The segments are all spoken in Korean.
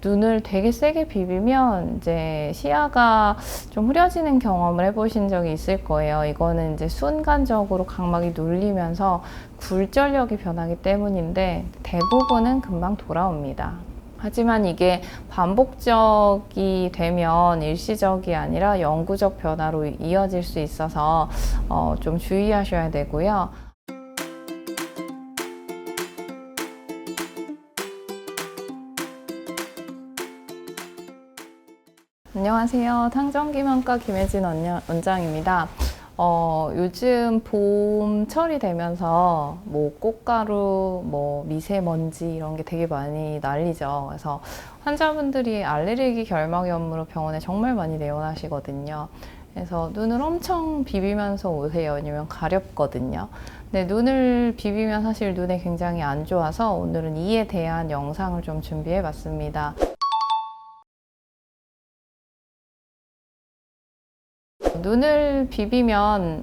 눈을 되게 세게 비비면 이제 시야가 좀 흐려지는 경험을 해보신 적이 있을 거예요. 이거는 이제 순간적으로 각막이 눌리면서 굴절력이 변하기 때문인데 대부분은 금방 돌아옵니다. 하지만 이게 반복적이 되면 일시적이 아니라 영구적 변화로 이어질 수 있어서 좀 주의하셔야 되고요. 안녕하세요. 탕정기면과 김혜진 원장입니다. 요즘 봄철이 되면서 뭐 꽃가루, 뭐 미세먼지 이런 게 되게 많이 날리죠. 그래서 환자분들이 알레르기 결막염으로 병원에 정말 많이 내원하시거든요. 그래서 눈을 엄청 비비면서 오세요. 왜냐면 가렵거든요. 근데 눈을 비비면 사실 눈에 굉장히 안 좋아서 오늘은 이에 대한 영상을 좀 준비해 봤습니다. 눈을 비비면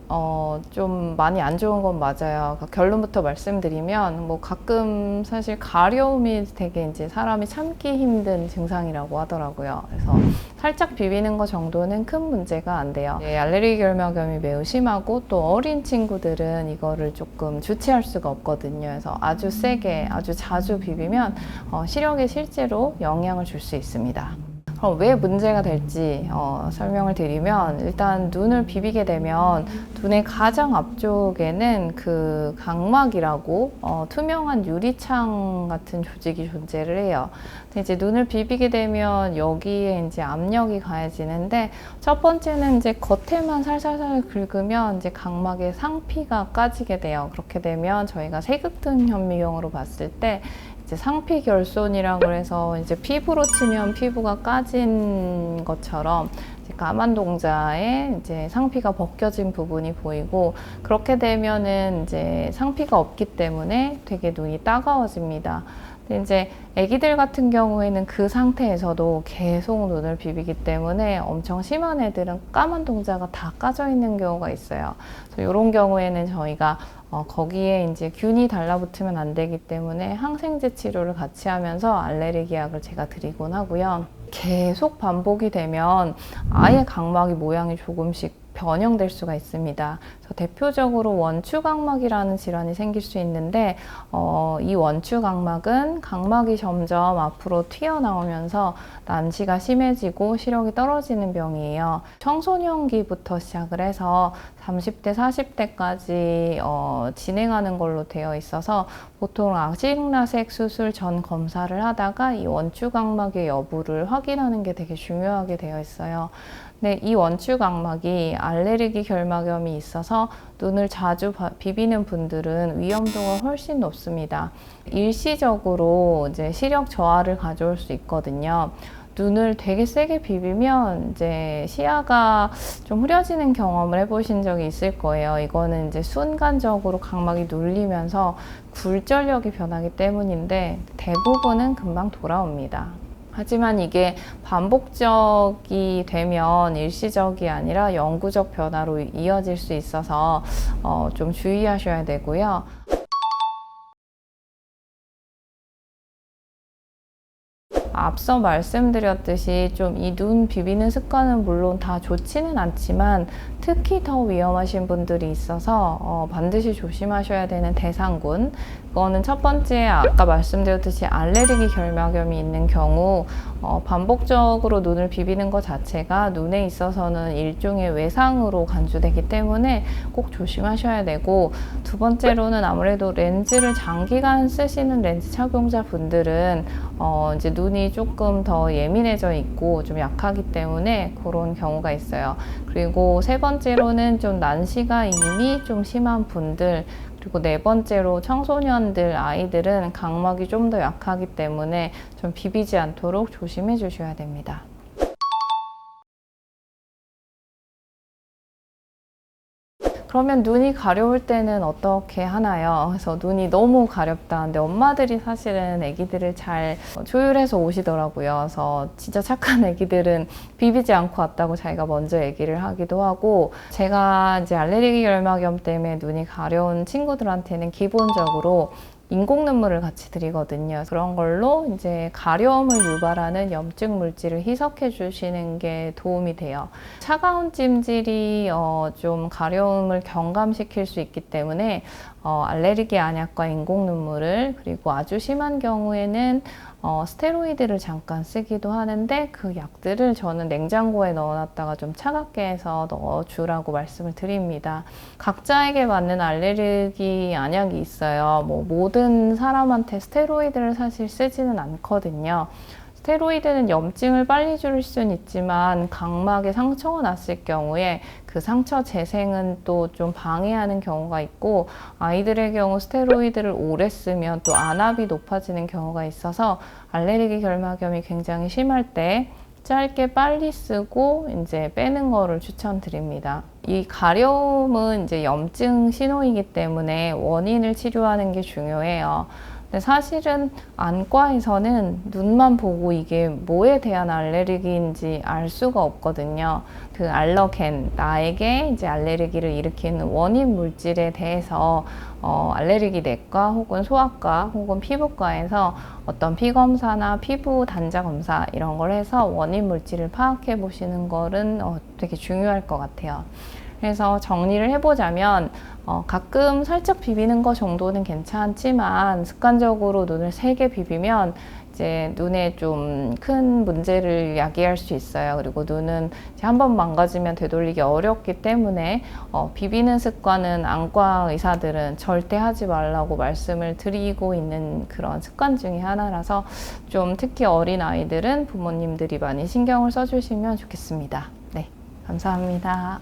좀 많이 안 좋은 건 맞아요. 결론부터 말씀드리면 뭐 가끔 사실 가려움이 되게 이제 사람이 참기 힘든 증상이라고 하더라고요. 그래서 살짝 비비는 거 정도는 큰 문제가 안 돼요. 알레르기 결막염이 매우 심하고 또 어린 친구들은 이거를 조금 주체할 수가 없거든요. 그래서 아주 세게 아주 자주 비비면 시력에 실제로 영향을 줄 수 있습니다. 그럼 왜 문제가 될지 설명을 드리면, 일단 눈을 비비게 되면 눈의 가장 앞쪽에는 그 각막이라고 투명한 유리창 같은 조직이 존재를 해요. 근데 이제 눈을 비비게 되면 여기에 이제 압력이 가해지는데, 첫 번째는 이제 겉에만 살살살 긁으면 이제 각막에 상피가 까지게 돼요. 그렇게 되면 저희가 세극등 현미경으로 봤을 때 이제 상피 결손이라고 해서 이제 피부로 치면 피부가 까진 것처럼 이제 까만 동자에 이제 상피가 벗겨진 부분이 보이고, 그렇게 되면은 이제 상피가 없기 때문에 되게 눈이 따가워집니다. 근데 이제 아기들 같은 경우에는 그 상태에서도 계속 눈을 비비기 때문에 엄청 심한 애들은 까만 동자가 다 까져 있는 경우가 있어요. 그래서 이런 경우에는 저희가 거기에 이제 균이 달라붙으면 안 되기 때문에 항생제 치료를 같이 하면서 알레르기 약을 제가 드리곤 하고요. 계속 반복이 되면 아예 각막의 모양이 조금씩 변형될 수가 있습니다. 그래서 대표적으로 원추각막이라는 질환이 생길 수 있는데, 이 원추각막은 각막이 점점 앞으로 튀어나오면서 난시가 심해지고 시력이 떨어지는 병이에요. 청소년기부터 시작을 해서 30대, 40대까지 진행하는 걸로 되어 있어서 보통 아식라섹 수술 전 검사를 하다가 이 원추각막의 여부를 확인하는 게 되게 중요하게 되어 있어요. 네, 이 원추각막이 알레르기 결막염이 있어서 눈을 자주 비비는 분들은 위험도가 훨씬 높습니다. 일시적으로 이제 시력 저하를 가져올 수 있거든요. 눈을 되게 세게 비비면 이제 시야가 좀 흐려지는 경험을 해보신 적이 있을 거예요. 이거는 이제 순간적으로 각막이 눌리면서 굴절력이 변하기 때문인데 대부분은 금방 돌아옵니다. 하지만 이게 반복적이 되면 일시적이 아니라 영구적 변화로 이어질 수 있어서 좀 주의하셔야 되고요. 앞서 말씀드렸듯이 좀 이 눈 비비는 습관은 물론 다 좋지는 않지만 특히 더 위험하신 분들이 있어서 반드시 조심하셔야 되는 대상군. 그거는 첫 번째, 아까 말씀드렸듯이 알레르기 결막염이 있는 경우 반복적으로 눈을 비비는 것 자체가 눈에 있어서는 일종의 외상으로 간주되기 때문에 꼭 조심하셔야 되고, 두 번째로는 아무래도 렌즈를 장기간 쓰시는 렌즈 착용자 분들은 이제 눈이 조금 더 예민해져 있고 좀 약하기 때문에 그런 경우가 있어요. 그리고 세 번째로는 좀 난시가 이미 좀 심한 분들, 그리고 네 번째로 청소년들, 아이들은 각막이 좀 더 약하기 때문에 좀 비비지 않도록 조심해 주셔야 됩니다. 그러면 눈이 가려울 때는 어떻게 하나요? 그래서 눈이 너무 가렵다. 근데 엄마들이 사실은 아기들을 잘 조율해서 오시더라고요. 그래서 진짜 착한 아기들은 비비지 않고 왔다고 자기가 먼저 얘기를 하기도 하고, 제가 이제 알레르기 결막염 때문에 눈이 가려운 친구들한테는 기본적으로 인공 눈물을 같이 드리거든요. 그런 걸로 이제 가려움을 유발하는 염증 물질을 희석해 주시는 게 도움이 돼요. 차가운 찜질이 좀 가려움을 경감시킬 수 있기 때문에 알레르기 안약과 인공 눈물을, 그리고 아주 심한 경우에는 스테로이드를 잠깐 쓰기도 하는데, 그 약들을 저는 냉장고에 넣어놨다가 좀 차갑게 해서 넣어주라고 말씀을 드립니다. 각자에게 맞는 알레르기 안약이 있어요. 뭐 모든 사람한테 스테로이드를 사실 쓰지는 않거든요. 스테로이드는 염증을 빨리 줄일 수는 있지만 각막에 상처가 났을 경우에 그 상처 재생은 또 좀 방해하는 경우가 있고, 아이들의 경우 스테로이드를 오래 쓰면 또 안압이 높아지는 경우가 있어서 알레르기 결막염이 굉장히 심할 때 짧게 빨리 쓰고 이제 빼는 거를 추천드립니다. 이 가려움은 이제 염증 신호이기 때문에 원인을 치료하는 게 중요해요. 근데 사실은 안과에서는 눈만 보고 이게 뭐에 대한 알레르기인지 알 수가 없거든요. 그 알러겐, 나에게 이제 알레르기를 일으키는 원인 물질에 대해서 알레르기 내과 혹은 소아과 혹은 피부과에서 어떤 피검사나 피부 단자 검사 이런 걸 해서 원인 물질을 파악해 보시는 거는 되게 중요할 것 같아요. 그래서 정리를 해보자면 가끔 살짝 비비는 거 정도는 괜찮지만 습관적으로 눈을 세게 비비면 이제 눈에 좀 큰 문제를 야기할 수 있어요. 그리고 눈은 이제 한번 망가지면 되돌리기 어렵기 때문에 비비는 습관은 안과 의사들은 절대 하지 말라고 말씀을 드리고 있는 그런 습관 중에 하나라서 좀 특히 어린 아이들은 부모님들이 많이 신경을 써주시면 좋겠습니다. 네, 감사합니다.